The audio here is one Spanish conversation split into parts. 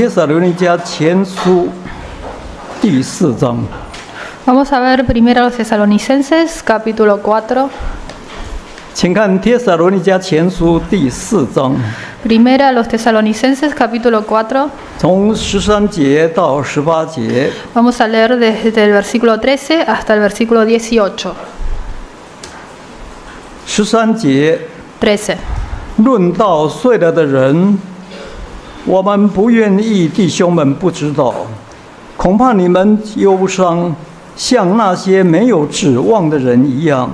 帖撒罗尼迦前书第4章。 Vamos a ver primero a los Tesalonicenses, capítulo 4. 请看帖撒罗尼迦前书第4章， Primera a los Tesalonicenses, capítulo 4. 从13节到18节。 Vamos a leer desde el versículo 13 hasta el versículo 18. 13节， 13. 论到睡了的人，我们不愿意弟兄们不知道，恐怕你们忧伤，像那些没有指望的人一样。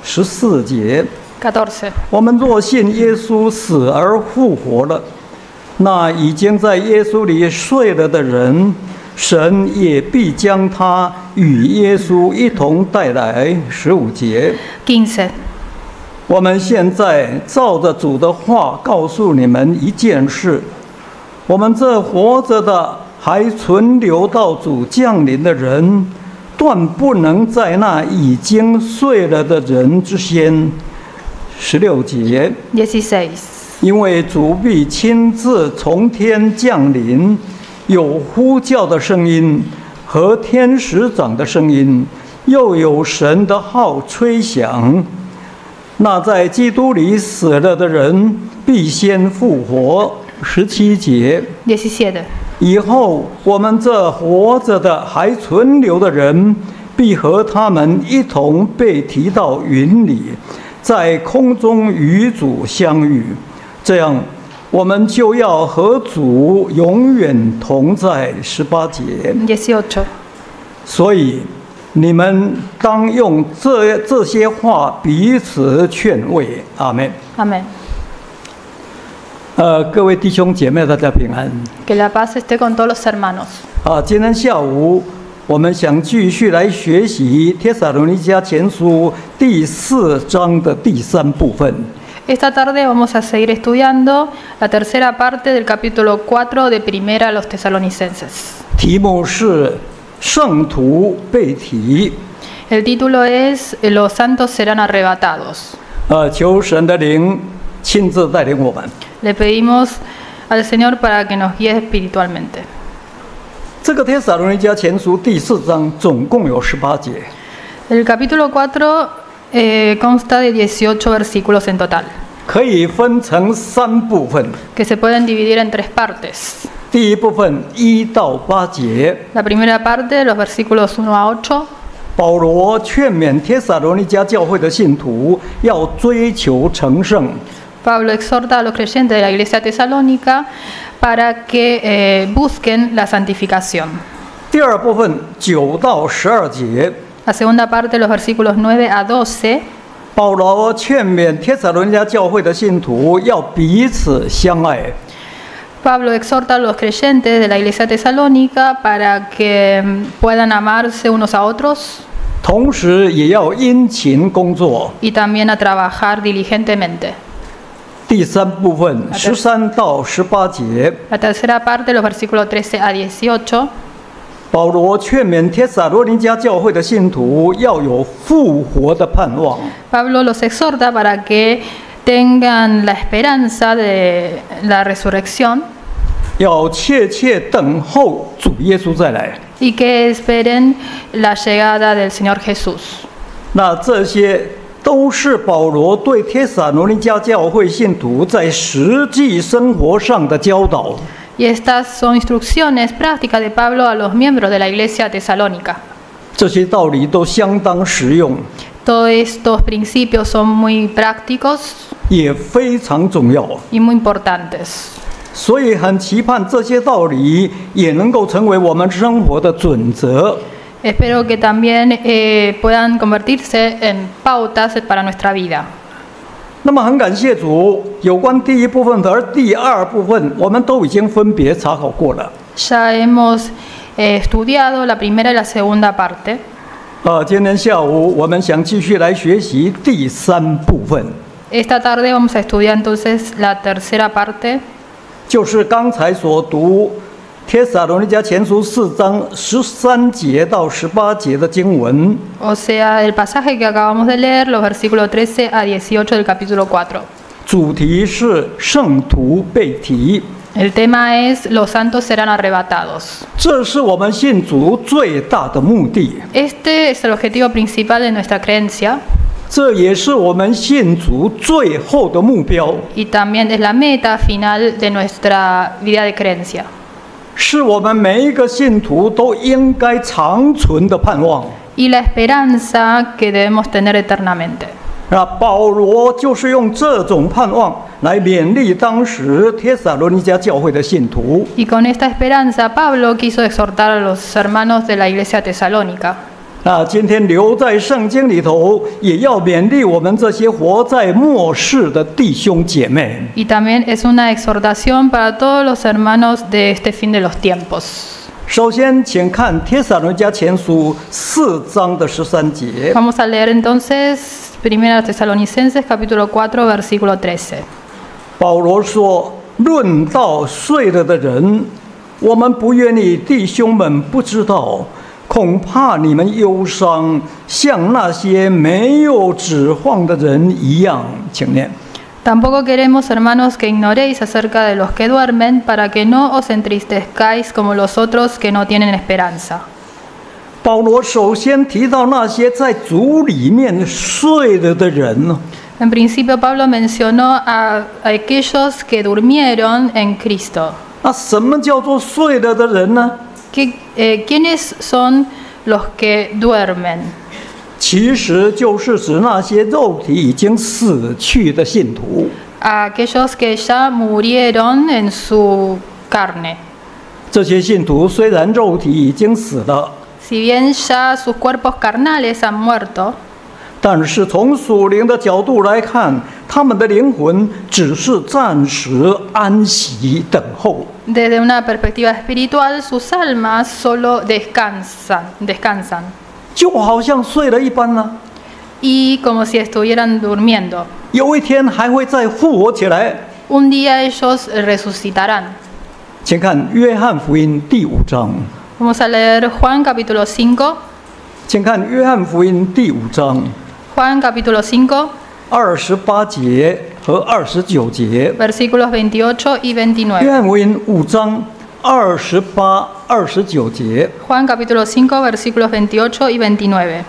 14节， 14. 我们若信耶稣死而复活了，那已经在耶稣里睡了的人，神也必将他与耶稣一同带来。15节， 15. 我们现在照着主的话告诉你们一件事：我们这活着的还存留到主降临的人，断不能在那已经睡了的人之先。16节， 16. 因为主必亲自从天降临，有呼叫的声音和天使长的声音，又有神的号吹响。那在基督里死了的人必先复活。17节， 17. 以后我们这活着的还存留的人，必和他们一同被提到云里，在空中与主相遇。这样，我们就要和主永远同在。18节， 18. 所以你们当用这些话彼此劝慰。阿们。 Amén. 各位弟兄姐妹，大家平安。 Que la paz esté con todos los hermanos. 今天下午我们想继续来学习帖撒罗尼迦前书第4章的第3部分。 Esta tarde vamos a seguir estudiando la tercera parte del capítulo 4 de Primera a los Tesalonicenses. 题目是圣徒被提。 El título es Los santos serán arrebatados. 求神的灵亲自带领我们。 Le pedimos al Señor para que nos guíe espiritualmente. 这个帖撒罗尼迦前书第4章总共有18节。 El capítulo 4 consta de 18 versículos en total, 可以分成3部分。 que se pueden dividir en 3 partes. 第一部分1到8节， La primera parte, los versículos 1 a 8, 保罗劝勉帖撒罗尼迦教会的信徒要追求成圣。 Pablo exhorta a los creyentes de la iglesia tesalónica para que busquen la santificación. 第二部分9到12节， La segunda parte, los versículos 9 a 12, 保罗劝勉帖撒罗尼迦教会的信徒要彼此相爱。 Pablo exhorta a los creyentes de la iglesia tesalónica para que puedan amarse unos a otros 同时也要殷勤工作。 y también a trabajar diligentemente. 第三部分13到18节， La tercera parte, los versículos 13 a 18, 保罗劝勉帖撒罗尼迦教会的信徒要有复活的盼望。 Pablo los exhorta para que tengan la esperanza de la resurrección 要切切等候主耶稣再来。 y que esperen la llegada del Señor Jesús. 那这些都是保罗对帖撒罗尼迦教会信徒在实际生活上的教导。 Y estas son instrucciones prácticas de Pablo a los miembros de la iglesia tesalónica. 这些道理都相当实用， Todos estos principios son muy prácticos 也非常重要。 y muy importantes. 所以很期盼这些道理也能够成为我们生活的准则。 Espero que también puedan convertirse en pautas para nuestra vida. 那么很感谢主，有关第一部分和第二部分，我们都已经分别查考过了。 Ya hemos estudiado la primera y la segunda parte. 今天下午我们想继续来学习第3部分， Esta tarde vamos a estudiar entonces la tercera parte, 就是刚才所读帖撒罗尼迦前书4章13节到18节的经文。 o sea, el pasaje que acabamos de leer, los versículos 13 a 18 del capítulo 4. 主题是圣徒被提。El tema es los santos serán arrebatados. 这是我们信主最大的目的， Este es el objetivo principal de nuestra creencia 这也是我们信主最后的目标， y también es la meta final de nuestra vida de creencia. 是我们每一个信徒都应该长存的盼望。 Y la esperanza que debemos tener eternamente. 那保罗就是用这种盼望来勉励当时帖撒罗尼迦教会的信徒。 Y con esta esperanza, Pablo quiso exhortar a los hermanos de la iglesia tesalónica. 那今天留在圣经里头，也要勉励我们这些活在末世的弟兄姐妹。 Y también es una exhortación para todos los hermanos de este fin de los tiempos. 首先，请看帖撒罗尼迦前书4章的13节。 Vamos a leer entonces 1 Tesalonicenses capítulo 4 versículo 13. 保罗说：“论到睡了的人，我们不愿意弟兄们不知道，恐怕你们忧伤，像那些没有指望的人一样。”请念。 Tampoco queremos, hermanos, que ignoréis acerca de los que duermen, para que no os entristezcáis como los otros que no tienen esperanza. 保罗首先提到那些在主里面睡了的人呢。 En principio, Pablo mencionó a aquellos que durmieron en Cristo. 那什么叫做睡了的人呢？ ¿Quiénes son los que duermen? 其实就是指那些肉体已经死去的信徒。 A aquellos que ya murieron en su carne. 这些信徒虽然肉体已经死了， Si bien ya sus cuerpos carnales han muerto, 但是从属灵的角度来看，他们的灵魂只是暂时安息等候。 desde una perspectiva espiritual, sus almas solo descansan. 就好像睡了一般呢， Y como si estuvieran durmiendo. 有一天还会再复活起来。 Un día ellos resucitarán. 请看约翰福音第5章， Vamos a leer Juan capítulo 5. 请看约翰福音第5章 Juan capítulo 5, 28节和29节。 versículos 28 y 约 29. 翰福音5章28、29节。 Juan capítulo 5, versículos 28 y 29.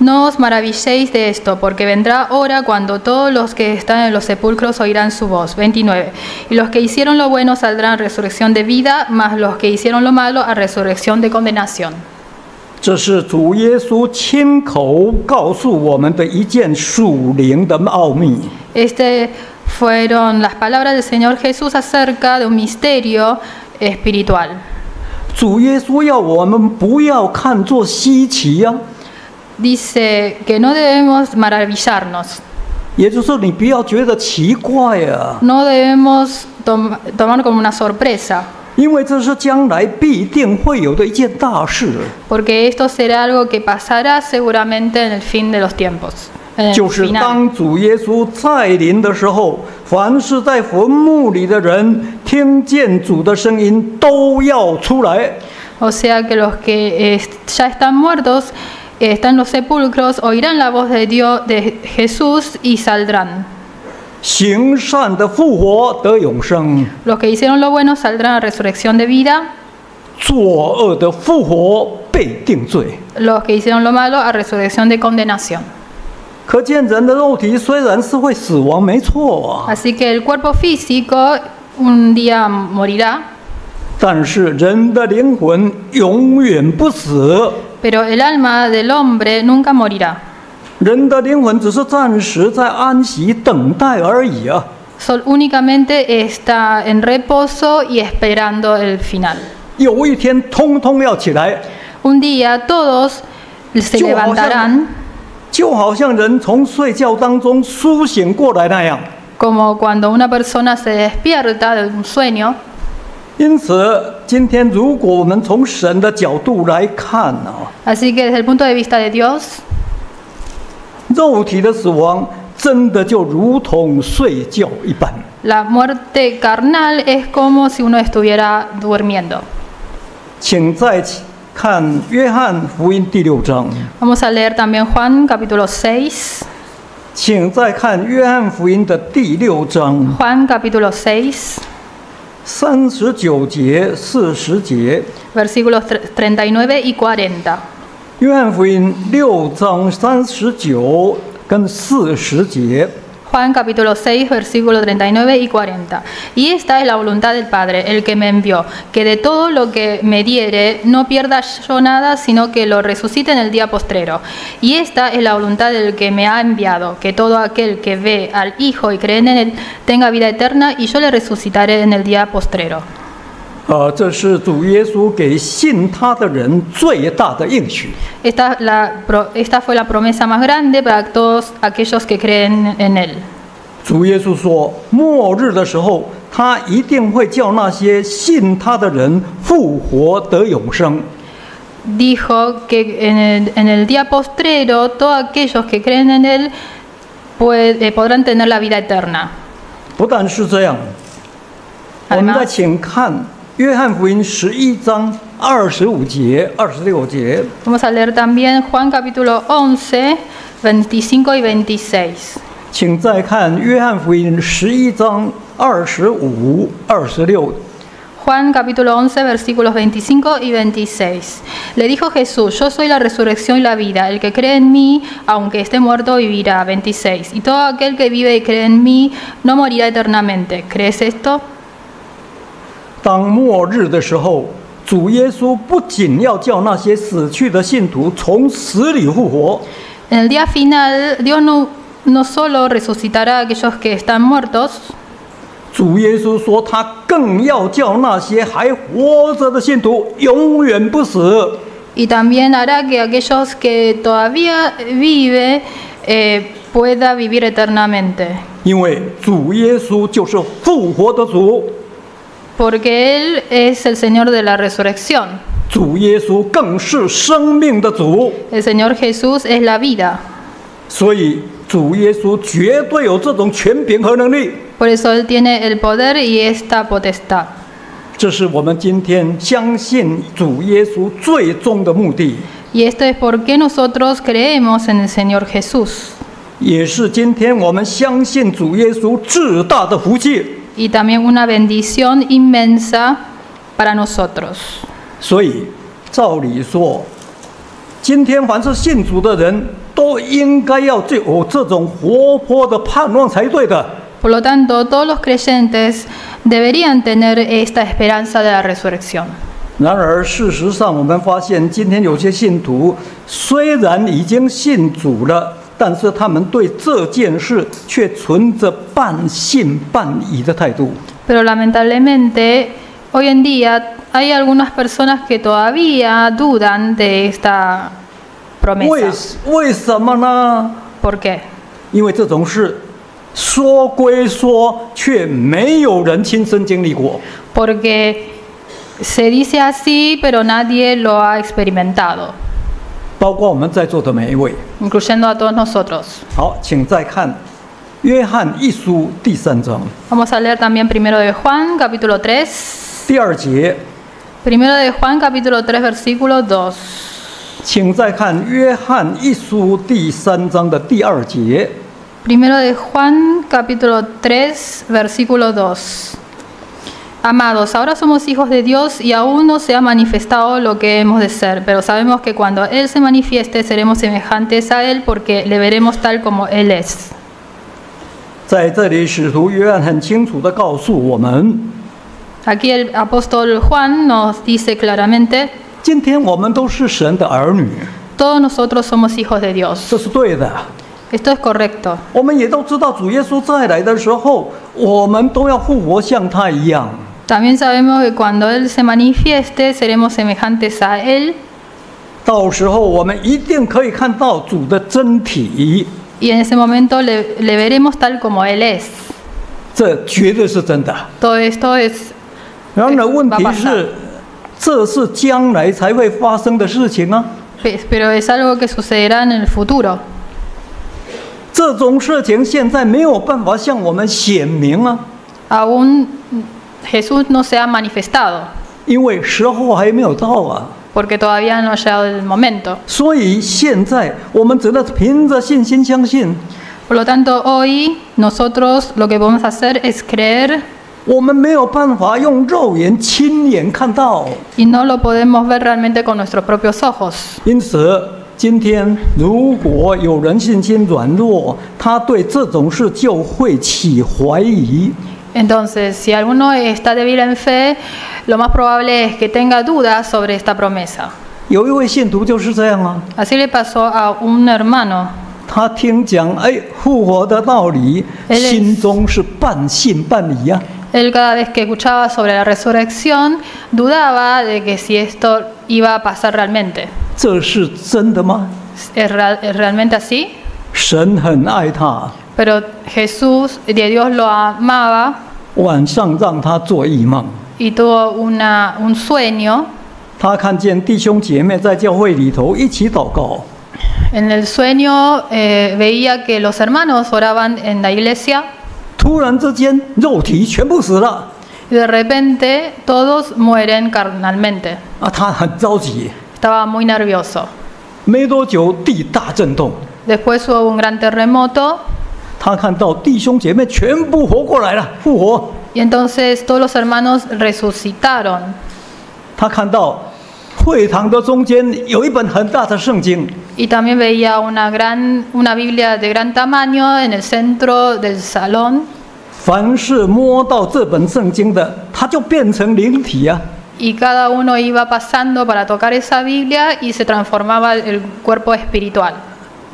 No os maravilléis de esto, porque vendrá hora cuando todos los que están en los sepulcros oirán su voz. 29. Y los que hicieron lo bueno saldrán a resurrección de vida, mas los que hicieron lo malo a resurrección de condenación. 这是主耶稣亲口告诉我们的一件属灵的奥秘。 Este fueron las palabras del Señor Jesús acerca de un misterio espiritual. 主耶稣要我们不要看作稀奇呀、 Dice que no debemos maravillarnos, 也就是说你不要觉得奇怪呀、 no debemos tomar como una sorpresa, 因为这是将来必定会有的一件大事， porque esto será algo que pasará seguramente en el fin de los tiempos. En el 就是 final. 当主耶稣再临的时候，凡是在坟墓里的人听见主的声音，都要出来。 O sea que los que ya están muertos, están en los sepulcros, oirán la voz de Dios, de Jesús y saldrán. 行善的复活得永生， Los que hicieron lo bueno saldrán a resurrección de vida, 作恶的复活被定罪。 los que hicieron lo malo a resurrección de condenación. 可见人的肉体虽然是会死亡，没错啊， Así que el cuerpo físico un día morirá, 但是人的灵魂永远不死。 pero el alma del hombre nunca morirá. 人的灵魂只是暂时在安息等待而已啊。 Únicamente está en reposo y esperando el final. 有一天，通通要起来， Un día todos se levantarán, 就好像人从睡觉当中苏醒过来那样。 como cuando una persona se despierta de un sueño. 因此，今天如果我们从神的角度来看啊， Así que desde el punto de vista de Dios, 肉体的死亡真的就如同睡觉一般。 la muerte carnal es como si uno estuviera durmiendo. 请再看约翰福音第6章， Vamos a leer también Juan capítulo 6. 请再看约翰福音的第6章， Juan capítulo 6. 39节、40节。 versículos 39 y 40. 约翰福音6章39跟40节。 Juan capítulo 6, versículos 39 y 40. Y esta es la voluntad del Padre, el que me envió, que de todo lo que me diere no pierda yo nada, sino que lo resucite en el día postrero. Y esta es la voluntad del que me ha enviado, que todo aquel que ve al Hijo y cree en él tenga vida eterna, y yo le resucitaré en el día postrero. 这是主耶稣给信他的人最大的应许。 Esta fue la promesa más grande para todos aquellos que creen en él. 主耶稣说，末日的时候，他一定会叫那些信他的人复活得永生。 Dijo que en el día postrero todos aquellos que creen en él podrán tener la vida eterna. 不但是这样，我们再请看约翰福音11章25节、26节。 Vamos a leer también Juan capítulo 11, 25 y 26. 请再看约翰福音11章25、26。 Juan capítulo 11, versículos 25 y 26. Le dijo Jesús: Yo soy la resurrección y la vida. El que cree en mí, aunque esté muerto, vivirá. 26. Y todo aquel que vive y cree en mí no morirá eternamente. ¿Crees esto? 当末日的时候，主耶稣不仅要叫那些死去的信徒从死里复活， En el día final, Dios no solo resucitará a aquellos que están muertos, 主耶稣说他更要叫那些还活着的信徒永远不死。 y también hará que aquellos que todavía viven pueda vivir eternamente. 因为主耶稣就是复活的主， Porque Él es el Señor de la resurrección. 主耶稣更是生命的主， El Señor Jesús es la vida. 所以主耶稣绝对有这种权柄和能力。 Por eso Él tiene el poder y esta potestad. 这是我们今天相信主耶稣最终的目的， Y esto es por qué nosotros creemos en el Señor Jesús. 也是今天我们相信主耶稣至大的福气。 Y también una bendición inmensa para nosotros. 所以照理说，今天凡是信主的人都应该要有这种活泼的盼望才对的。 Por lo tanto, todos los creyentes deberían tener esta esperanza de la resurrección. 然而，事实上，我们发现今天有些信徒虽然已经信主了，但是他们对这件事却存着半信半疑的态度。 Pero lamentablemente, hoy en día hay algunas personas que todavía dudan de esta promesa. 为什么呢？ ¿Por qué? 因为这种事说归说，却没有人亲身经历过。 Porque se dice así, pero nadie lo ha experimentado, 包括我们在座的每一位。 incluyendo a todos nosotros. 好，请再看约翰一书第3章 Vamos a leer también primero de Juan, capítulo 3. 第2节， Primero de Juan, capítulo 3, versículo 2. 请再看约翰一书第3章的第2节。 Primero de Juan, capítulo 3, versículo 2. Amados, ahora somos hijos de Dios y aún no se ha manifestado lo que hemos de ser, pero sabemos que cuando Él se manifieste seremos semejantes a Él porque le veremos tal como Él es. 在这里，使徒约翰很清楚地告诉我们， Aquí el apóstol Juan nos dice claramente, 今天我们都是神的儿女， todos nosotros somos hijos de Dios. 这是对的。 Esto es correcto. 我们也都知道，主耶稣再来的时候，我们都要复活，像他一样。 También sabemos que cuando Él se manifieste seremos semejantes a Él. 到时候我们一定可以看到主的真体， Y en ese momento le veremos tal como Él es. 这绝对是真的。 Todo esto es 然而问题是，这是将来才会发生的事情啊！ pero es algo que sucederá en el futuro. 这种事情现在没有办法向我们显明啊， Aún Jesús no se ha manifestado, 因为时候还没有到啊。 porque todavía no ha llegado el momento. 所以现在我们只能凭着信心相信， Por lo tanto, hoy nosotros lo que podemos hacer es creer 我们没有办法用肉眼亲眼看到。 y no lo podemos ver realmente con nuestros propios ojos. 因此，今天如果有人信心软弱，他对这种事就会起怀疑。 Entonces, si alguno está débil en fe, lo más probable es que tenga dudas sobre esta promesa. 有一位信徒就是这样啊， Así le pasó a un hermano. 他听讲复活的道理，心中是半信半疑啊。 Él cada vez que escuchaba sobre la resurrección, dudaba de que si esto iba a pasar realmente. 这是真的吗？ ¿Es realmente así? 神很爱他， Pero Jesús, de Dios lo amaba 晚上让他做异梦， y tuvo un sueño. 他看见弟兄姐妹在教会里头一起祷告， En el sueño veía que los hermanos oraban en la iglesia 突然之间肉体全部死了 y de repente todos mueren carnalmente. 啊，他很着急。 Estaba muy nervioso. 没多久，地大震动， Después hubo un gran terremoto 他看到弟兄姐妹全部活过来了，复活。 y entonces todos los hermanos resucitaron. 他看到会堂的中间有一本很大的圣经， Y también veía una Biblia de gran tamaño en el centro del salón. 凡是摸到这本圣经的，他就变成灵体啊。 Y cada uno iba pasando para tocar esa Biblia y se transformaba el cuerpo espiritual.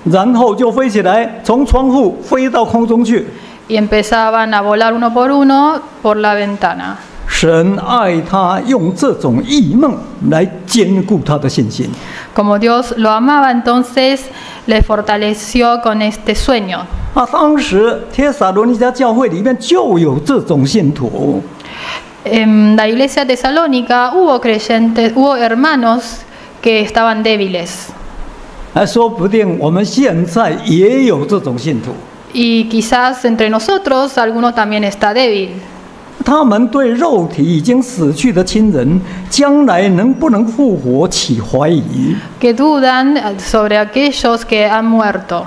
然后就飞起来，从窗户飞到空中去。 Y empezaban a volar uno por uno por la ventana. 神爱他，用这种异梦来坚固他的信心。 Como Dios lo amaba, entonces le fortaleció con este sueño. 啊，当时帖撒罗尼迦教会里面就有这种信徒。 En la iglesia tesalónica hubo creyentes, hubo hermanos que estaban débiles. 说不定我们现在也有这种信徒。 Y quizás entre nosotros alguno también está débil. 他们对肉体已经死去的亲人，将来能不能复活起怀疑， Que dudan sobre aquellos que han muerto,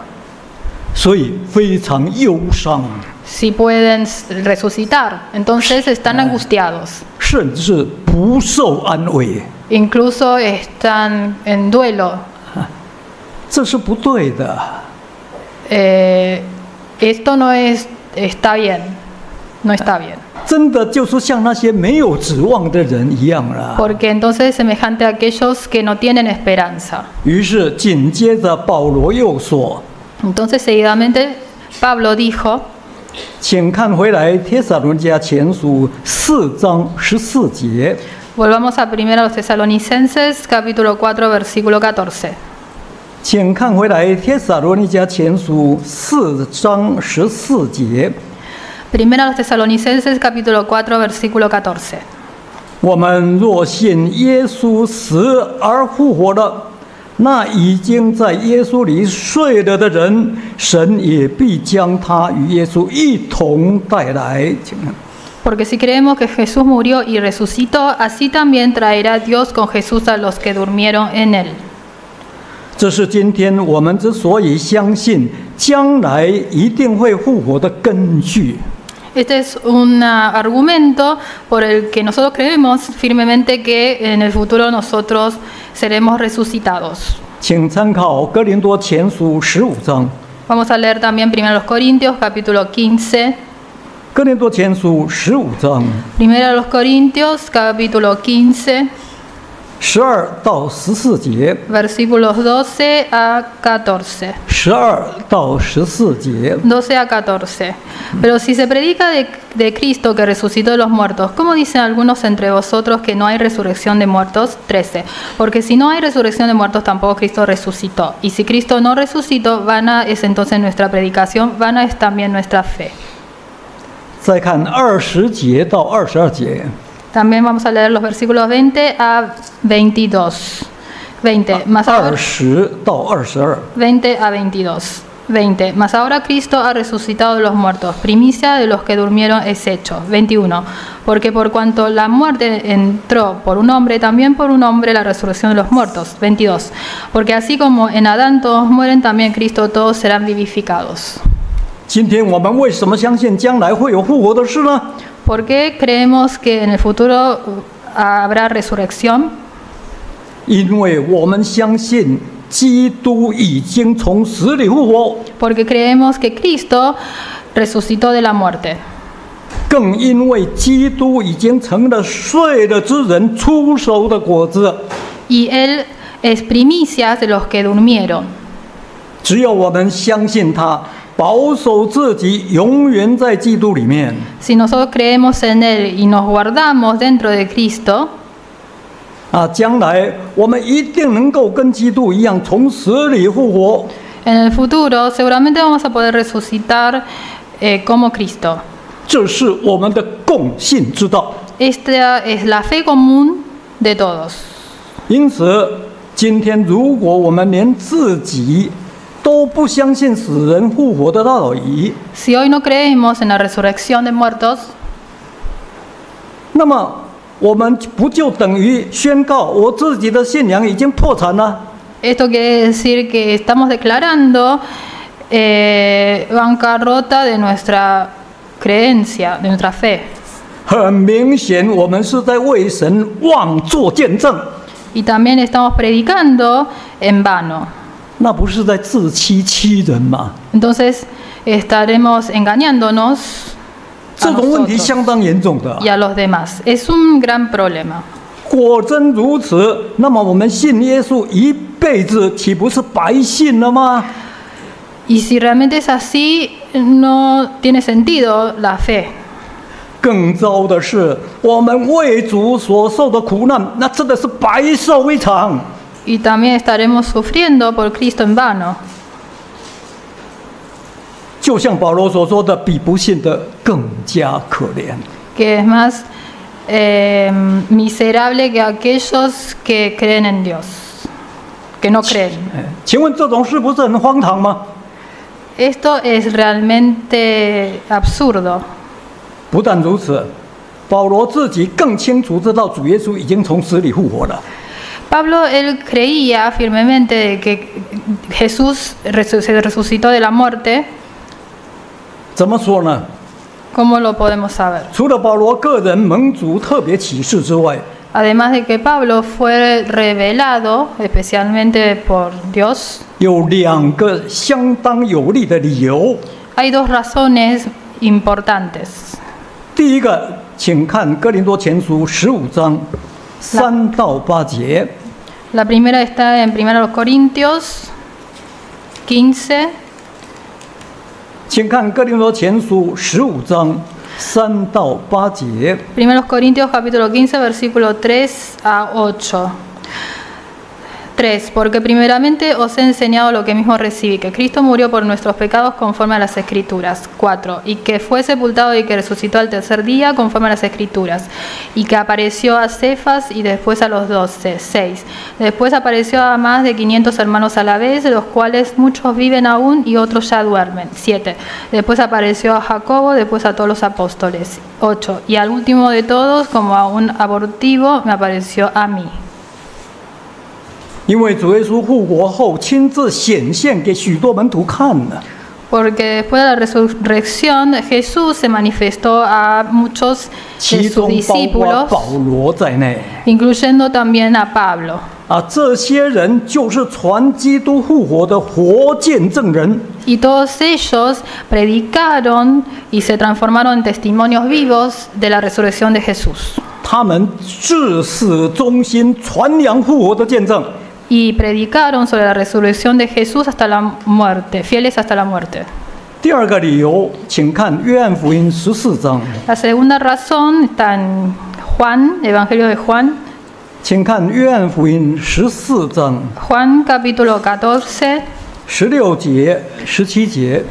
所以非常忧伤， si pueden resucitar. Entonces están angustiados, 甚至不受安慰。 incluso están en duelo. 这是不对的。 Esto no está bien, no está bien. 真的就是像那些没有指望的人一样了。 Porque entonces es semejante a aquellos que no tienen esperanza. 于是紧接着保罗又说 Entonces seguidamente Pablo dijo,：“ 请看回来帖撒罗尼迦前书4章14节。 volvamos a 1 a los Tesalonicenses, capítulo 4, versículo 14. 请看回来帖撒罗尼迦前书4章14节。 1 a los Tesalonicenses, capítulo 4, versículo 14. 我们若信耶稣死而复活了，那已经在耶稣里睡了的人，神也必将他与耶稣一同带来。请看。 Porque si creemos que Jesús murió y resucitó, así también traerá Dios con Jesús a los que durmieron en él. 这是今天我们之所以相信将来一定会复活的根据。 Este es un argumento por el que nosotros creemos firmemente que en el futuro nosotros seremos resucitados. 请参考哥林多前书15章。 Vamos a leer también 1 a los Corintios, capítulo 15. 哥林多前书15章 1 a los Corintios, capítulo 15, 12到14节。 versículos 12 a 14. 12到14节。 12 a 14. Pero si se predica de Cristo que resucitó de los muertos, ¿cómo dicen algunos entre vosotros que no hay resurrección de muertos? 13. Porque si no hay resurrección de muertos, tampoco Cristo resucitó. Y si Cristo no resucitó, vana es entonces nuestra predicación, vana es también nuestra fe. 再看20节到22节。 También vamos a leer los versículos 20 a 22. 20. Más ahora, 20到22。 20 a 22. 20. Mas ahora Cristo ha resucitado de los muertos, primicia de los que durmieron es hecho. 21. Porque por cuanto la muerte entró por un hombre, también por un hombre la resurrección de los muertos. 22. Porque así como en Adán todos mueren, también en Cristo todos serán vivificados. 今天我们为什么相信将来会有复活的事呢？ ¿Por qué creemos que en el futuro habrá resurrección? 因为我们相信基督已经从死里复活， Porque creemos que Cristo resucitó de la muerte. 更因为基督已经成了睡了之人出熟的果子。 Y Él es primicias de los que durmieron. 只有我们相信他，保守自己永远在基督里面， Si nosotros creemos en Él y nos guardamos dentro de Cristo, 将来我们一定能够跟基督一样从死里复活。 en el futuro seguramente vamos a poder resucitar como Cristo. 这是我们的共信之道。 Esta es la fe común de todos. 因此，今天如果我们连自己都不相信死人复活的道理， Si hoy no creemos en la resurrección de muertos, 那么我们不就等于宣告我自己的信仰已经破产了？ esto quiere decir que estamos declarando bancarrota de nuestra creencia, de nuestra fe. 很明显，我们是在为神妄作见证， Y también estamos predicando en vano. 那不是在自欺欺人吗？ Entonces estaremos engañándonos 这 a 种问题 nosotros 相当严重的。 y a los demás. Es un gran problema. 果真如此，那么我们信耶稣一辈子，岂不是白信了吗？ Y si realmente es así, no tiene sentido la fe. 更糟的是，我们为主所受的苦难，那真的是白受一场。 Y también estaremos sufriendo por Cristo en vano. 就像保罗所说的，比不信的更加可怜。 Que es más miserable que aquellos que creen en Dios, que no creen. 请问这种是不是很荒唐吗？ Esto es realmente absurdo. 不但如此，保罗自己更清楚知道主耶稣已经从死里复活了。 Pablo, él creía firmemente de que Jesús se resucitó de la muerte. 怎么说呢？ ¿Cómo lo podemos saber? 除了保罗个人蒙主特别启示之外， Además de que Pablo fue revelado especialmente por Dios, 有两个相当有力的理由。 hay dos razones importantes. 第一个，请看哥林多前书15章3到8节。 La primera está en 1 Corintios 15. 请看哥林多前书15章3到8节。 1 Corintios capítulo 15, versículo 3 a 8. 3. Porque primeramente os he enseñado lo que mismo recibí, que Cristo murió por nuestros pecados conforme a las Escrituras. 4. Y que fue sepultado y que resucitó al tercer día conforme a las Escrituras. Y que apareció a Cefas y después a los 12. 6. Después apareció a más de 500 hermanos a la vez, de los cuales muchos viven aún y otros ya duermen. 7. Después apareció a Jacobo, después a todos los apóstoles. 8. Y al último de todos, como a un abortivo, me apareció a mí. 因为主耶稣复活后亲自显现给许多门徒看了， Porque después de la resurrección, Jesús se manifestó a muchos 其 de sus 中包括 discípulos, 保罗在内。 incluyendo también a Pablo. 这些人就是传基督复活的活见证人。 Y todos ellos predicaron y se transformaron en testimonios vivos de la resurrección de Jesús. 他们至死忠心传扬复活的见证。 Y predicaron sobre la resurrección de Jesús hasta la muerte, fieles hasta la muerte. 第二个理由，请看约翰福音14章。 La segunda razón está en Juan, Evangelio de Juan. 请看约翰福音14章 Juan capítulo 14. 16节、17节。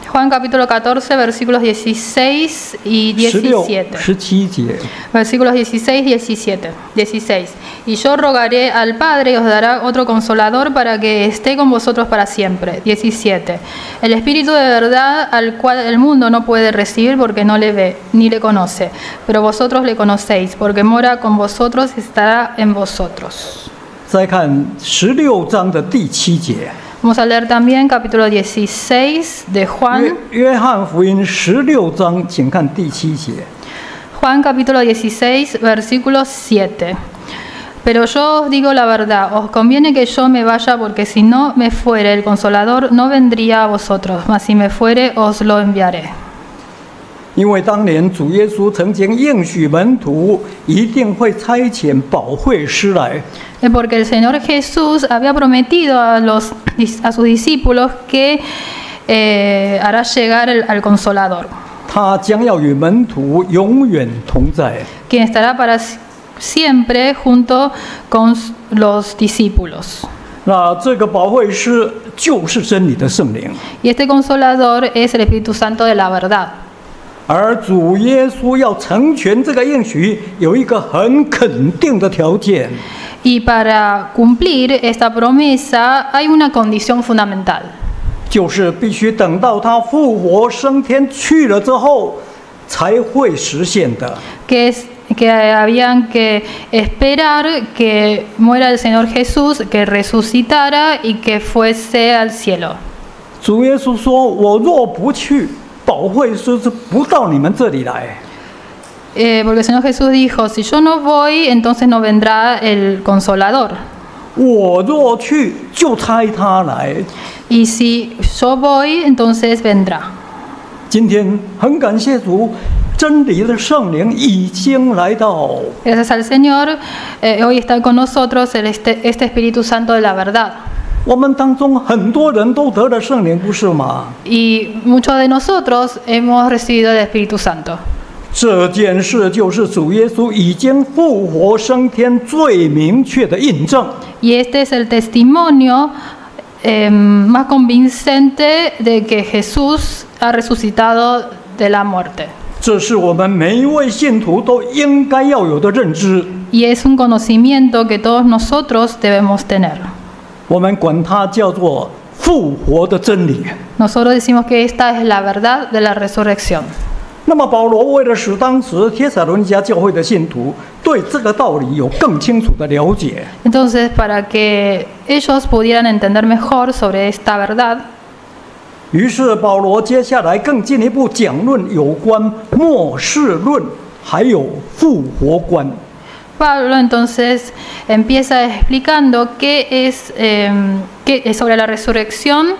Juan capítulo 14, versículos 16 y 17. 17节。 Versículos 16 y 17. 16. Y yo rogaré al Padre y os dará otro consolador para que esté con vosotros para siempre. 17. El Espíritu de verdad al cual el mundo no puede recibir porque no le ve ni le conoce. Pero vosotros le conocéis porque mora con vosotros y estará en vosotros. 再看16章的第7节。 Vamos a leer también capítulo 16 de Juan. 约翰福音16章，请看第7节。Juan capítulo 16, versículo 7. Pero yo os digo la verdad, os conviene que yo me vaya, porque si no me fuere el Consolador, no vendría a vosotros, mas si me fuere, os lo enviaré. 因为当年主耶稣曾经应许门徒，一定会差遣保惠师来。 Porque el Señor Jesús había prometido a sus discípulos que hará llegar al Consolador, 他将要与门徒永远同在。 quien estará para siempre junto con los discípulos. 那这个保惠师就是真理的圣灵， Y este Consolador es el Espíritu Santo de la verdad. 而主耶稣要成全这个应许，有一个很肯定的条件， Y para cumplir esta promesa hay una condición fundamental, 就是必须等到他复活升天去了之后，才会实现的。 que es que habían que esperar que muera el Señor Jesús, que resucitara y que fuese al cielo. 主耶稣说：“我若不去，保惠师是不到你们这里来。” Porque el Señor Jesús dijo, si yo no voy, entonces no vendrá el Consolador. 我若去，就差他来。 Y si yo voy, entonces vendrá. 今天很感谢主，真理的圣灵已经来到。 Gracias al Señor, hoy está con nosotros este Espíritu Santo de la verdad. 我们当中很多人都得了圣灵，不是吗？ Y muchos de nosotros hemos recibido el Espíritu Santo. 这件事就是主耶稣已经复活升天最明确的印证。 Y este es el testimonio más convincente de que Jesús ha resucitado de la muerte. 这是我们每一位信徒都应该要有的认知。 Y es un conocimiento que todos nosotros debemos tener. 我们管它叫做复活的真理。 Nosotros decimos que esta es la verdad de la resurrección. 那么保罗为了使当时帖撒罗尼迦教会的信徒对这个道理有更清楚的了解， Entonces, para que ellos pudieran entender mejor sobre esta verdad, 于是保罗接下来更进一步讲论有关末世论，还有复活观。 Pablo entonces empieza explicando qué es sobre la resurrección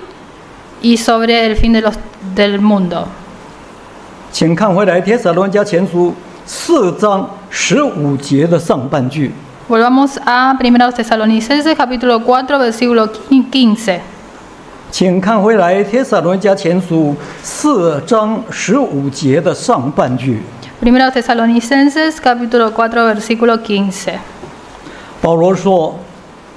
y sobre el fin del mundo. 请看回来帖撒罗尼迦前书4章15节的上半句。 Volvamos a 1 Tesalonicenses capítulo 4 versículo 15. 请看回来帖撒罗尼迦前书4章15节的上半句。 1 Tesalonicenses capítulo 4 versículo 15. 保罗说：“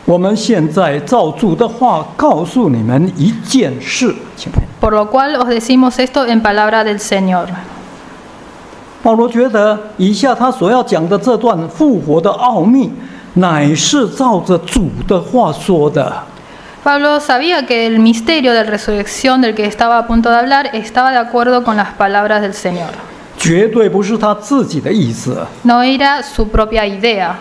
我们现在照主的话告诉你们一件事。”请看。 Por lo cual os decimos esto en palabra del Señor. 保罗觉得以下他所要讲的这段复活的奥秘，乃是照着主的话说的。 Pablo sabía que el misterio de la resurrección del que estaba a punto de hablar estaba de acuerdo con las palabras del Señor. 绝对不是他自己的意思。 No era su propia idea.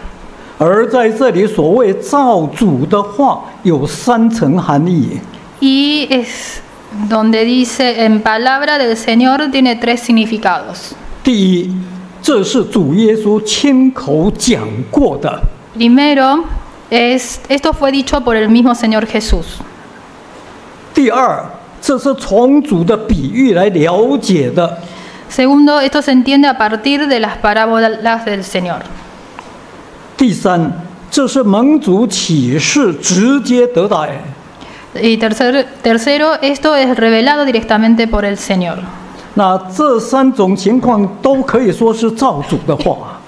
而在这里所谓照主的话，有3层含义。 Y es donde dice en palabra del Señor tiene 3 significados. 第一，这是主耶稣亲口讲过的。 Primero, esto fue dicho por el mismo Señor Jesús. 第二，这是从主的比喻来了解的。 Segundo, esto se entiende a partir de las parábolas del Señor. 第三，这是蒙主启示直接得来。 Y tercero, esto es revelado directamente por el Señor. 那这3种情况都可以说是照主的话。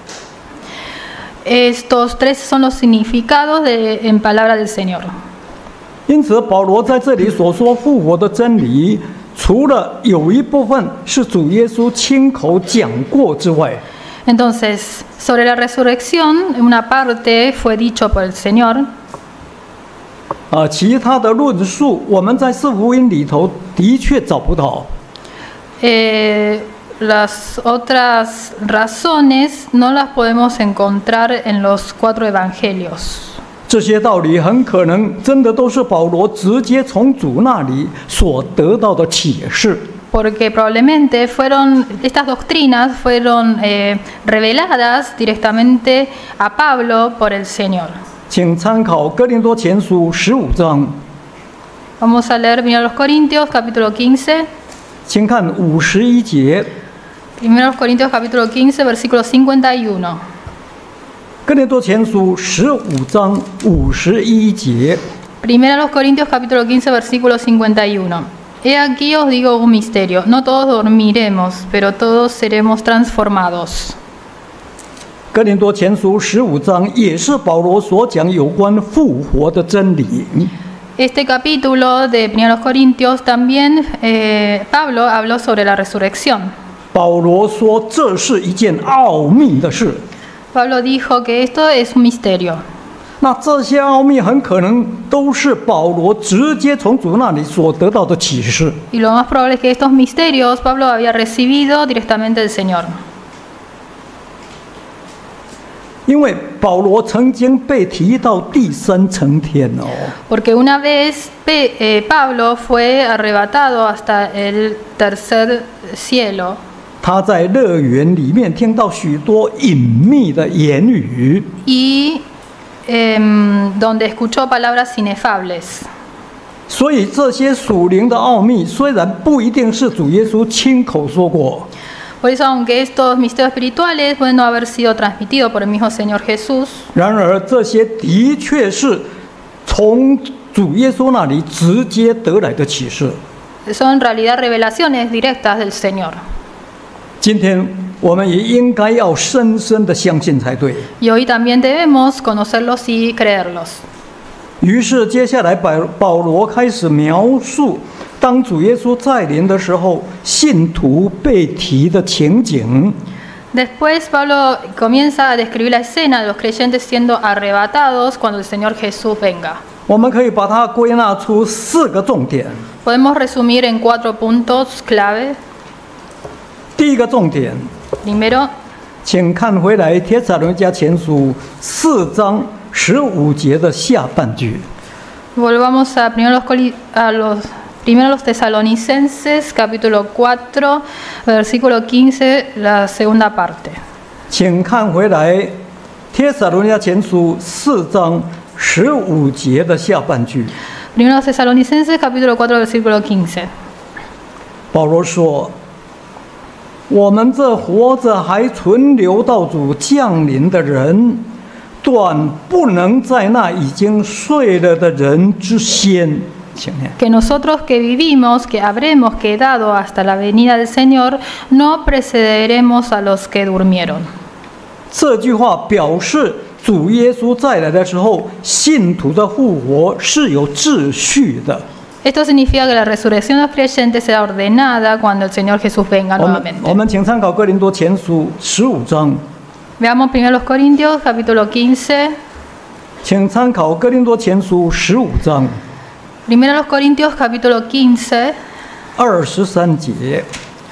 Estos 3 son los significados en palabra del Señor. 因此，保罗在这里所说复活的真理，除了有一部分是主耶稣亲口讲过之外， Entonces, sobre la resurrección, una parte fue dicho por el Señor. 其他的论述我们在四福音里头的确找不到。 Las otras razones no las podemos encontrar en los 4 evangelios. 这些道理很可能真的都是保罗直接从主那里所得到的启示。porque probablemente estas doctrinas fueron reveladas directamente a Pablo por el Señor. 请参考哥林多前书15章， Vamos a leer 1 Corintios capítulo 15. 请看51节。 1 Corintios capítulo 15, versículo 51. 哥林多前书15章51节。 1 Corintios capítulo 15, versículo 51. He aquí os digo un misterio, no todos dormiremos, pero todos seremos transformados. 哥林多前书15章也是保罗所讲有关复活的真理。 Este capítulo de 1 Corintios también Pablo habló sobre la resurrección. 保罗说这是一件奥秘的事。 Pablo dijo que esto es un misterio. 那这些奥秘很可能都是保罗直接从主那里所得到的启示。 Y lo más probable es que estos misterios Pablo había recibido directamente del Señor. 因为保罗曾经被提到第3层天哦， Porque una vez Pablo fue arrebatado hasta el tercer cielo. 他在乐园里面听到许多隐秘的言语， Y donde escuchó palabras inefables. 所以这些属灵的奥秘虽然不一定是主耶稣亲口说过， Por eso, aunque estos misterios espirituales pueden no haber sido transmitidos por el mismo Señor Jesús, 然而这些的确是从主耶稣那里直接得来的启示。 son en realidad revelaciones directas del Señor. 今天我们也应该要深深的相信才对。 Y hoy también debemos conocerlos y creerlos. 于是接下来保罗开始描述当主耶稣再临的时候，信徒被提的情景。 Después Pablo comienza a describir la escena de los creyentes siendo arrebatados cuando el Señor Jesús venga. 我们可以把它归纳出4个重点。 Podemos resumir en 4 puntos clave. 第一个重点， Primero, 请看回来帖撒罗尼迦前书4章15节的下半句。 volvamos a primero los Tesalonicenses, capítulo 4, versículo 15, la segunda parte. 请看回来帖撒罗尼迦前书4章15节的下半句。 Primero los Tesalonicenses, capítulo 4, versículo 15. 保罗说：“我们这活着还存留到主降临的人，断不能在那已经睡了的人之先。”请念。 Que nosotros que vivimos, que habremos quedado hasta la venida del Señor, no precederemos a los que durmieron. 这句话表示主耶稣再来的时候，信徒的复活是有秩序的。 Esto significa que la resurrección de los creyentes será ordenada cuando el Señor Jesús venga 我 nuevamente. 们请参考哥林多前书15章， Veamos primero los Corintios, capítulo 15. 请参考哥林多前书15章 Primero los Corintios, capítulo 15, 23节。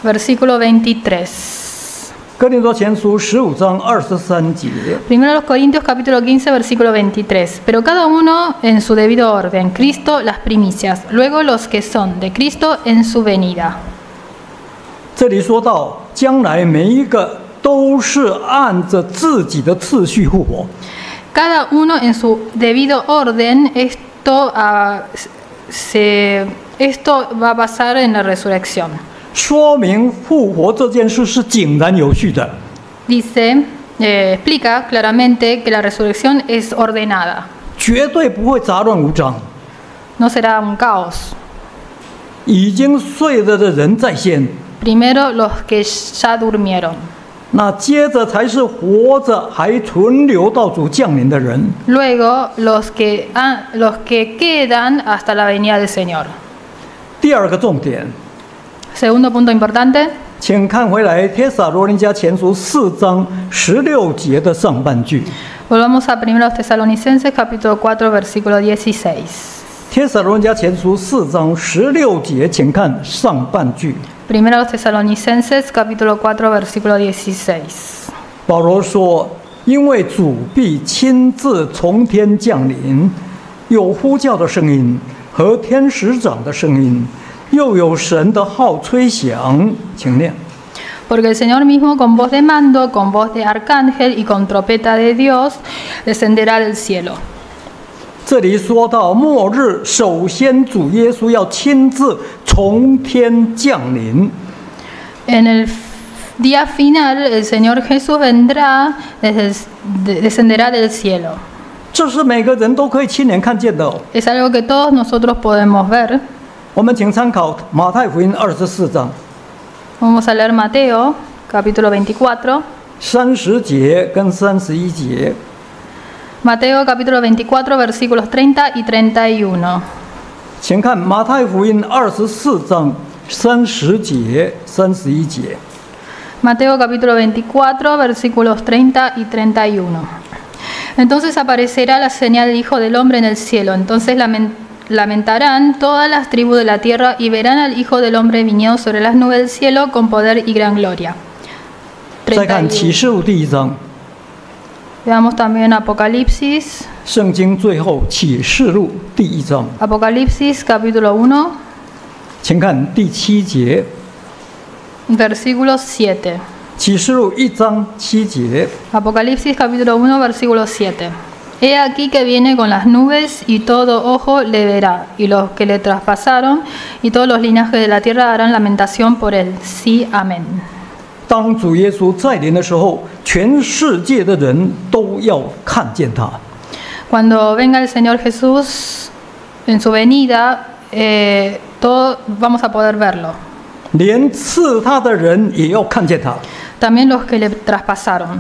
versículo 23. 哥林多前书15章23节。 Primero los Corintios, capítulo 15, versículo 23. Pero cada uno en su debido orden, Cristo las primicias, luego los que son de Cristo en su venida. 这里说到，将来每一个都是按着自己的次序复活。 Cada uno en su debido orden, esto va a pasar en la resurrección. 说明复活这件事是井然有序的。 Dice, explica claramente que la resurrección es ordenada, 绝对不会杂乱无章。 no será un caos. 已经睡了的人在先， Primero los que ya durmieron, 那接着才是活着还存留到主降临的人。 luego los que quedan hasta la venida del Señor. 第二个重点， Segundo punto importante, 请看回来帖撒罗尼迦前书4章16节的上半句。 volvamos a 1 los Tesalonicenses, capítulo 4, versículo 16. 帖撒罗尼迦前书4章16节，请看上半句。 1 los Tesalonicenses, capítulo 4, versículo 16. 保罗说：“因为主必亲自从天降临，有呼叫的声音和天使长的声音，又有神的号吹响，请念。 Porque el Señor mismo con voz de mando, con voz de arcángel y con trompeta de Dios descenderá del cielo. 这里说到末日，首先主耶稣要亲自从天降临。 En el día final, el Señor Jesús vendrá, descenderá del cielo. 这是每个人都可以亲眼看见的哦。 Es algo que todos nosotros podemos ver. 我们请参考马太福音24章 Vamos a leer Mateo, capítulo 24. 30节跟31节。 Mateo, capítulo 24, versículos 30 y 31. 请看马太福音24章30节、31节。 Mateo, capítulo 24, versículos 30 y 31. Entonces aparecerá la señal del Hijo del Hombre en el cielo. Entonces lamentarán todas las tribus de la tierra y verán al Hijo del Hombre viniendo sobre las nubes del cielo con poder y gran gloria. 再看启示录第1章， Veamos también Apocalipsis. 圣经最后启示录第1章， Apocalipsis, capítulo 1, 请看第7节。 versículo 7. 启示录1章7节。 Apocalipsis, capítulo 1, versículo 7. He aquí que viene con las nubes y todo ojo le verá, y los que le traspasaron y todos los linajes de la tierra harán lamentación por él. Sí, amén. 当主耶稣再临的时候，全世界的人都要看见他。 Cuando venga el Señor Jesús en su venida, todos vamos a poder verlo. 连刺他的人也要看见他。 También los que le traspasaron.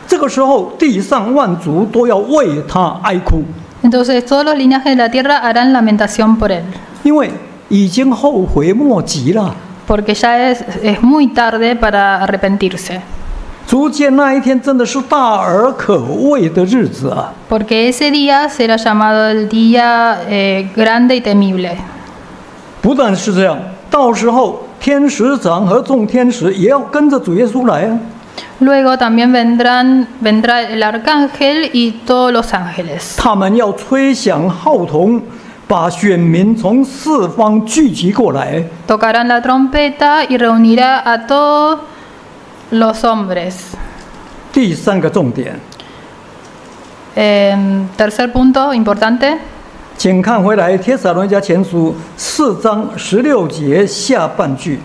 这个时候，地上万族都要为他哀哭， Entonces todos los linajes de la tierra harán lamentación por él, 因为已经后悔莫及了。 porque ya es muy tarde para arrepentirse. 足见那一天真的是大而可畏的日子啊！ Porque ese día será llamado el día grande y temible. 不但是这样，到时候天使长和众天使也要跟着主耶稣来啊！ Luego también vendrá el arcángel y todos los ángeles. 他们要吹响号筒，把选民从四方聚集过来。 Tocarán la trompeta y reunirá a todos los hombres. 第3个重点， Tercer punto importante. 请看回来《帖撒罗尼迦前书》4章16节下半句。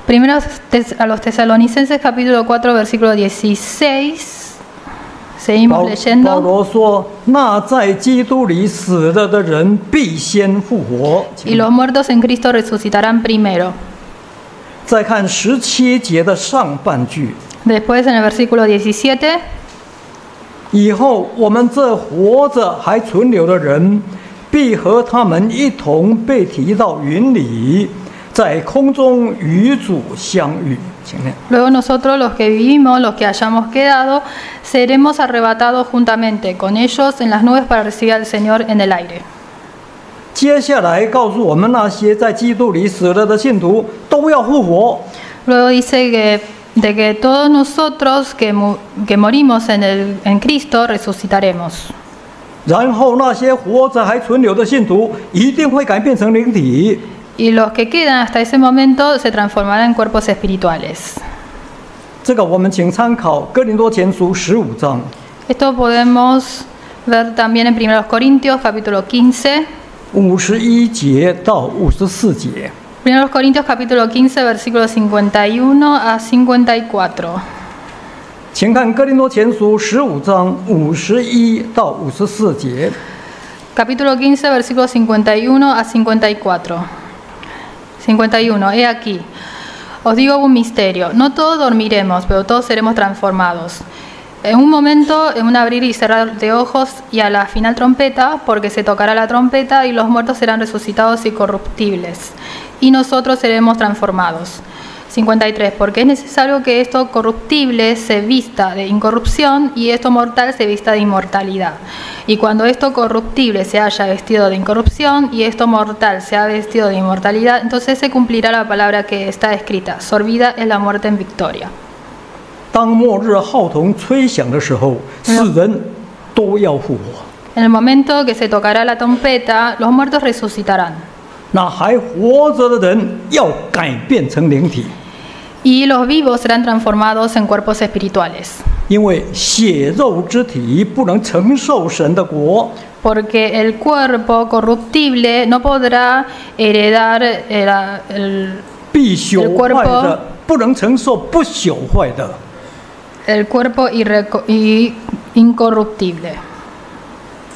Primero a los tesalonicenses capítulo 4 versículo 16. Seguimos 保 leyendo. 罗说：“那在基督里死了的人必先复活。” Y los muertos en Cristo resucitarán primero. 再看17节的上半句。 Después en el versículo 17. 以后我们这活着还存留的人，必和他们一同被提到云里，在空中与主相遇。请念。 Luego nosotros los que vivimos, los que hayamos quedado, seremos arrebatados juntamente con ellos en las nubes para recibir al Señor en el aire. 接下来告诉我们，那些在基督里死了的信徒都要复活。 Luego dice que todos nosotros que morimos en Cristo resucitaremos. 然后那些活着还存留的信徒一定会改变成灵体。 Y los que quedan hasta ese momento se transformarán en cuerpos espirituales. 这个我们请参考哥林多前书15章 Esto podemos ver también en 1 Corintios capítulo 15. 51节到54节。 1 Corintios capítulo 15 versículos 51 a 54. 请看哥林多前书15章51到54节。 Capítulo 15 versículos 51 a 54. 51. He aquí. Os digo un misterio. No todos dormiremos, pero todos seremos transformados. En un momento, en un abrir y cerrar de ojos y a la final trompeta, porque se tocará la trompeta y los muertos serán resucitados incorruptibles, y nosotros seremos transformados. 53. Porque es necesario que esto corruptible se vista de incorrupción y esto mortal se vista de inmortalidad. Y cuando esto corruptible se haya vestido de incorrupción y esto mortal se ha vestido de inmortalidad, entonces se cumplirá la palabra que está escrita: sorbida es la muerte en victoria. 当末日号筒吹响的时候，死人都要复活。 En el momento que se tocará la trompeta, los muertos resucitarán. 那还活着的人要改变成灵体， y los vivos serán transformados en cuerpos espirituales. 因为血肉之体不能承受神的国， Porque el cuerpo corruptible no podrá heredar el 必朽坏的不能承受不朽坏的。 cuerpo incorruptible.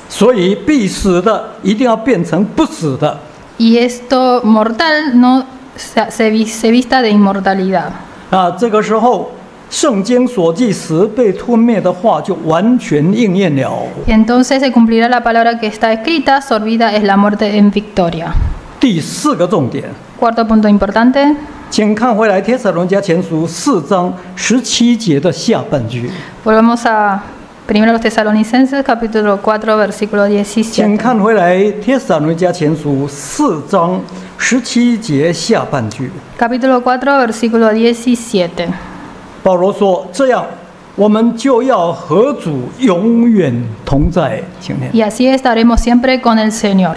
所以必死的一定要变成不死的。 Y esto mortal no se vista de inmortalidad. 这个时候，圣经所记死被吞灭的话就完全应验了。 Y entonces se cumplirá la palabra que está escrita: sorbida es la muerte en victoria. 第4个重点， Cuarto punto importante. 请看回来《帖撒罗尼迦前书》4章17节的下半句。 Volvemos a 1 los Tesalonicenses, capítulo 4, versículo 请 17. 看回来《帖撒罗尼迦前书》4章17节下半句。 Capítulo 4, versículo 17. 保罗说：“这样，我们就要和主永远同在。”请念。 Y así estaremos siempre con el Señor.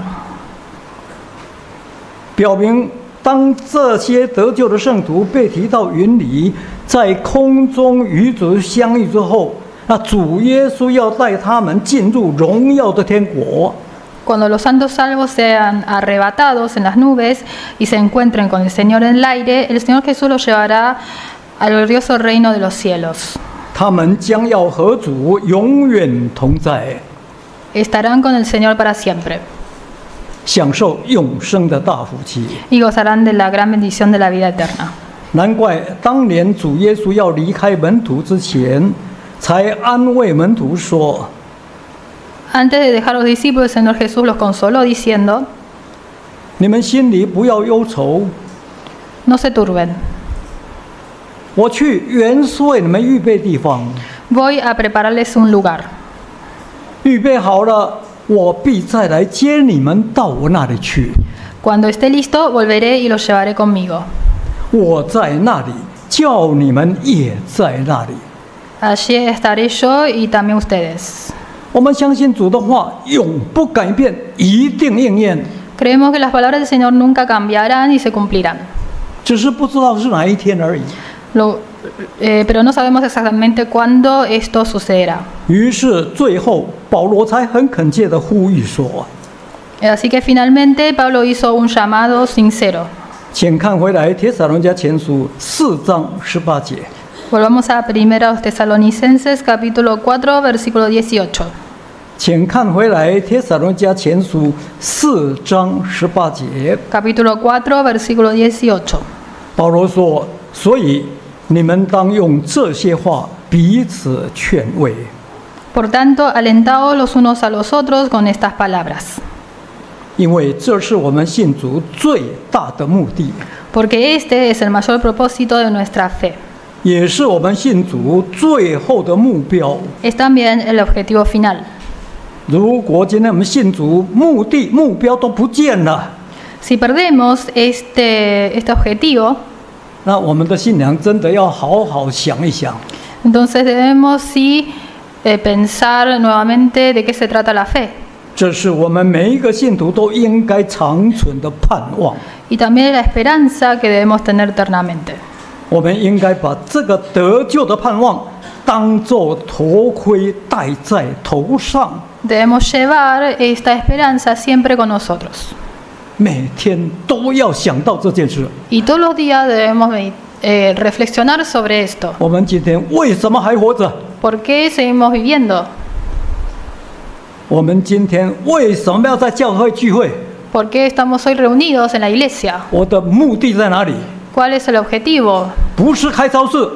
表明，当这些得救的圣徒被提到云里，在空中与主相遇之后，那主耶稣要带他们进入荣耀的天国。 Cuando los santos salvos sean arrebatados en las nubes y se encuentren con el Señor en el aire, el Señor Jesús los llevará al glorioso reino de los cielos. 他们将要和主永远同在， Estarán con el Señor para siempre 享受永生的大福气。 y gozarán de la gran bendición de la vida eterna. 难怪当年主耶稣要离开门徒之前，才安慰门徒说： Antes de dejar a los discípulos, el Señor Jesús los consoló diciendo: 你们心里不要忧愁， No se turben, 我去原是为你们预备地方， voy a prepararles un lugar. 预备好了，我必再来接你们到我那里去。 Cuando esté listo, volveré y los llevaré conmigo. 我在那里，叫你们也在那里。 Allí estaré yo y también ustedes. 我们相信主的话永不改变，一定应验， Creemos que las palabras del Señor nunca cambiarán y se cumplirán. 只是不知道是哪一天而已。 Pero no sabemos exactamente cuándo esto sucederá. 于是最后，保罗才很恳切地呼吁说： Así que finalmente Pablo hizo un llamado sincero. 请看回来《帖撒罗尼迦前书》4章18节。 Volvamos a 1 los Tesalonicenses, capítulo 4, versículo 18. 请看回来《帖撒罗尼迦前书》4章18节。 Capítulo 4, versículo 18. 保罗说：“所以你们当用这些话彼此劝慰。” Por tanto, alentaos los unos a los otros con estas palabras. 因为这是我们信主最大的目的， Porque este es el mayor propósito de nuestra fe. 也是我们信主最后的目标。 Es también el objetivo final. 如果今天我们信主，目标都不见了， Si perdemos este objetivo, 那我们的信仰真的要好好想一想。 entonces debemos sí pensar nuevamente de qué se trata la fe. 这是我们每一个信徒都应该长存的盼望。 Y también la esperanza que debemos tener eternamente. 我们应该把这个得救的盼望当作头盔戴在头上， Debemos llevar esta esperanza siempre con nosotros. 每天都要想到这件事。 Y todos los días debemos reflexionar sobre esto. 我们今天为什么还活着？ ¿Por qué seguimos viviendo? 我们今天为什么要在教会聚会？ ¿Por qué estamos hoy reunidos en la iglesia? 我的目的在哪里？ ¿Cuál es el objetivo? 不是开超市，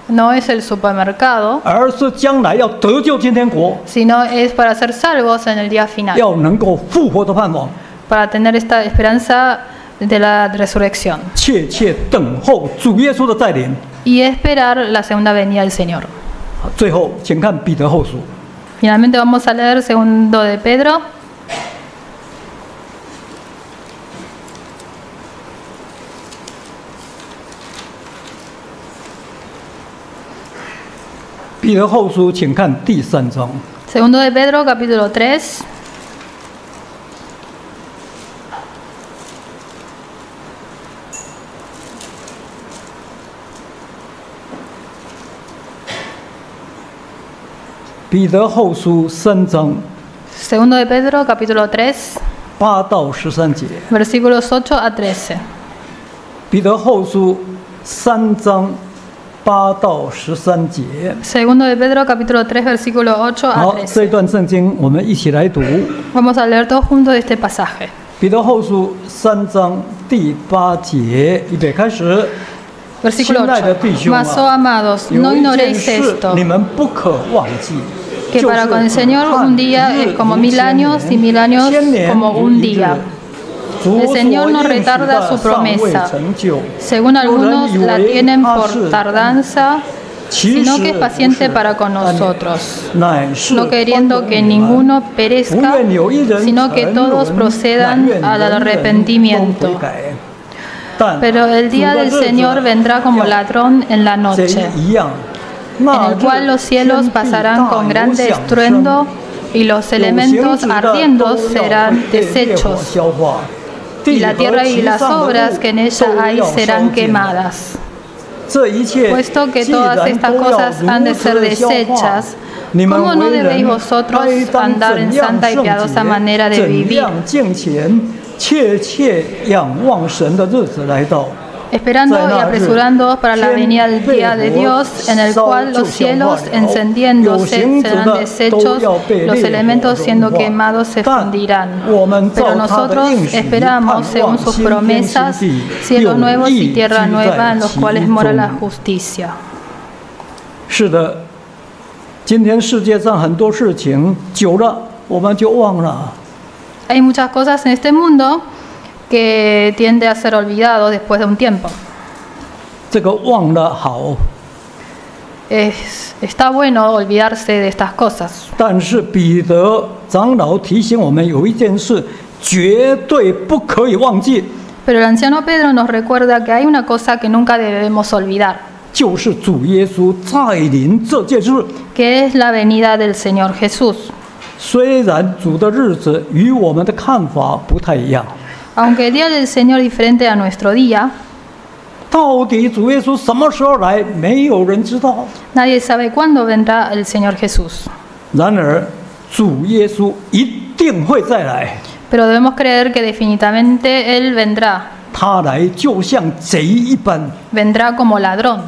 No es el supermercado, 而是将来要得救今天国， sino es para ser salvos en el día final, 要能够复活的盼望， para tener esta esperanza de la resurrección 切切等候主耶稣的再临。 y esperar la segunda venida del Señor. 好，最后，请看彼得后书 Finalmente vamos a leer 2 de Pedro, 彼得后书，请看第3章。 2 de Pedro, capítulo 3. 彼得后书3章 Segundo de Pedro, capítulo 3, 8到13节。 versículos 8 a 13. 彼得后书3章8到13节。 Segundo de Pedro, capítulo 3, versículo 8 a 好，这 13. 段圣经我们一起来读。 Vamos a leer todos juntos este pasaje. 彼得后书3章第8节，预备开始。 Versículo 亲爱的弟 8. 兄 Mas, oh 啊， amados, 有 no 一件 ignoréis 事 esto, 你们不可忘记， que 就 para con el 是 Señor un día 看日 es como 如 1000 千 años y 1000 年， años 千年 como 如 un 一日 día. 主 El 所 Señor no 应许 retarda 的 su 尚未 promesa. 成就， Según 有人 algunos 以 la 为 tienen 他 por 是 tardanza, 其 sino 实 que es 不 paciente 是 para con 但 nosotros, 乃是 no 宽 queriendo 容 que 你们 ninguno 不 perezca, 愿有一人 sino que 沉 todos 沦， procedan 乃愿 al 人人都 arrepentimiento. 悔改。但 Pero el 主 día 的 del 日子 Señor vendrá como 要 ladrón en la 贼 noche, 一样， en 那 el cual los 日 cielos 天地 pasarán 大 con 有 grande 响 estruendo 声， y los 有形 elementos 质的 ardiendo 都要 serán 被烈火 deshechos, 消化， y 地 la 和 tierra y 其 las 上的 obras 物 que en ella 都 hay 要 serán 烧尽。 quemadas. 这一切 Puesto que 既 todas 然 estas 都要 cosas han de 如 ser 此消化， desechas, 你们 ¿cómo no 为 debéis 人 vosotros 该当 andar en 怎样 santa y 圣 piadosa 洁， manera de 怎 vivir, 样敬虔，切切仰望神的日子来到。 esperando y apresurándoos para la venida del día de Dios, en el cual los cielos encendiéndose serán deshechos, los elementos siendo quemados se fundirán. Pero nosotros esperamos, según sus promesas, cielos nuevos y tierra nueva en los cuales mora la justicia. 是的，今天世界上很多事情久了我们就忘了。 Hay muchas cosas en este mundo que tiende a ser olvidado después de un tiempo. 这个忘了好， Está bueno olvidarse de estas cosas, 但是彼得长老提醒我们有一件事绝对不可以忘记， pero el anciano Pedro nos recuerda que hay una cosa que nunca debemos olvidar, 就是主耶稣再临这件事。 que es la venida del Señor Jesús. 虽然主的日子与我们的看法不太一样， Aunque el día del Señor es diferente a nuestro día, 到底主耶稣什么时候来，没有人知道。 nadie sabe cuándo vendrá el Señor Jesús. 然而，主耶稣一定会再来， Pero debemos creer que definitivamente Él vendrá, 他来就像贼一般， vendrá como ladrón,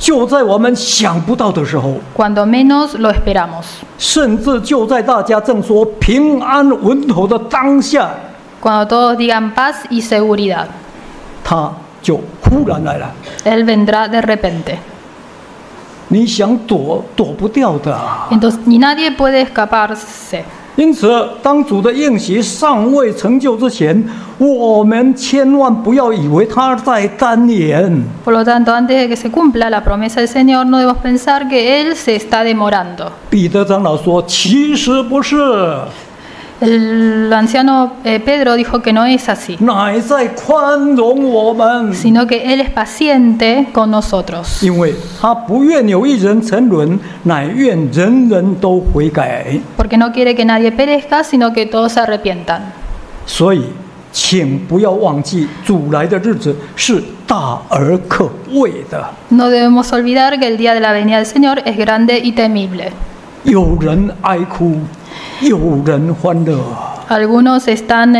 就在我们想不到的时候， cuando menos lo esperamos, 甚至就在大家正说平安稳妥的当下， cuando todos digan paz y seguridad. 他就忽然来了。 Él vendrá de repente. 你想躲躲不掉的啊。 Entonces, ni nadie puede escaparse. 因此，当主的应许尚未成就之前，我们千万不要以为他在单言。 Por lo tanto, antes de que se cumpla la promesa del Señor, no debemos pensar que Él se está demorando. 彼得长老说：“其实不是， El anciano Pedro dijo que no es así, 乃在宽容我们， sino que Él es paciente con nosotros, 因为他不愿有一人沉沦，乃愿人人都悔改。 porque no quiere que nadie perezca, sino que todos se arrepientan. 所以，请不要忘记，主来的日子是大而可畏的。 No debemos olvidar que el día de la venida del Señor es grande y temible. 有人哀哭，有人欢乐。” Algunos están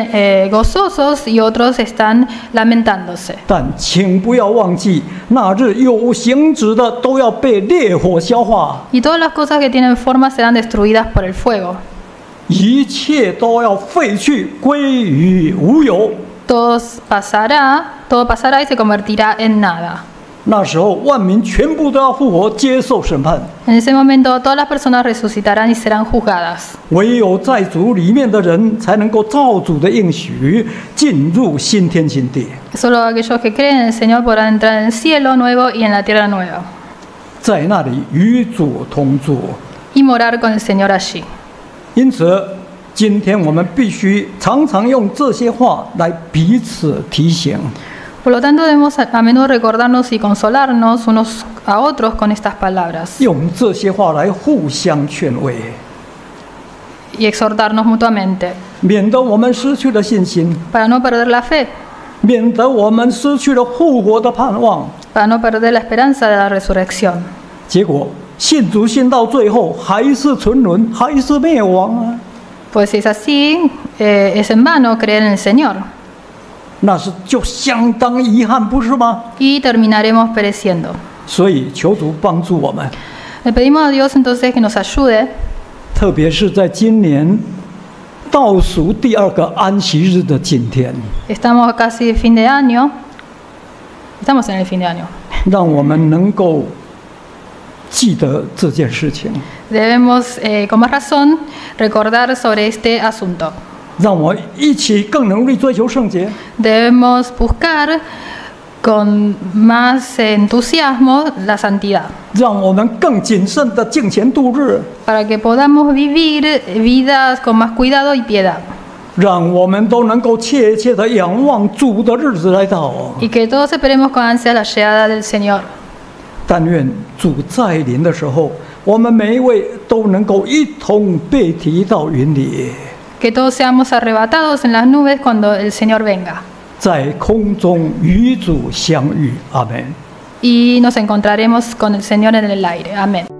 gozosos y otros están lamentándose. 但请不要忘记，那日有形质的都要被烈火消化， Y todas las cosas que tienen forma serán destruidas por el fuego. 一切都要废去，归于无有。 Todo pasará y se convertirá en nada. 那时候，万民全部都要复活，接受审判。 En ese momento todas las personas resucitarán y serán juzgadas. 唯有在主里面的人，才能够照主的应许，进入新天新地。 Solo aquellos que creen en el Señor podrán entrar en el cielo nuevo y en la tierra nueva. 在那里与主同住。 Y morar con el Señor allí. 因此，今天我们必须常常用这些话来彼此提醒。 Por lo tanto, debemos a menudo recordarnos y consolarnos unos a otros con estas palabras 用这些话来互相劝慰， y exhortarnos mutuamente 免得我们失去了信心， para no perder la fe, 免得我们失去了复活的盼望。 para no perder la esperanza de la resurrección. 结果信主信到最后还是沉沦，还是灭亡啊！ Pues si es así, es en vano creer en el Señor 那是就相当遗憾，不是吗？ y terminaremos pereciendo. 所以求主帮助我们， Le pedimos a Dios entonces que nos ayude, 特别是在今年倒数第2个安息日的今天， estamos casi fin de año, estamos en el fin de año. 让我们能够记得这件事情， Debemos con más razón recordar sobre este asunto. 让我一起更努力追求圣洁， Debemos buscar con más entusiasmo la santidad, 让我们更谨慎的敬虔度日， para que podamos vivir vidas con más cuidado y piedad, 让我们都能够切切的仰望主的日子来到。 y que todos esperemos con ansia la llegada del Señor. 但愿主再临的时候，我们每一位都能够一同被提到云里， Que todos seamos arrebatados en las nubes cuando el Señor venga. 在空中与主相遇。阿门。 Y nos encontraremos con el Señor en el aire. Amén.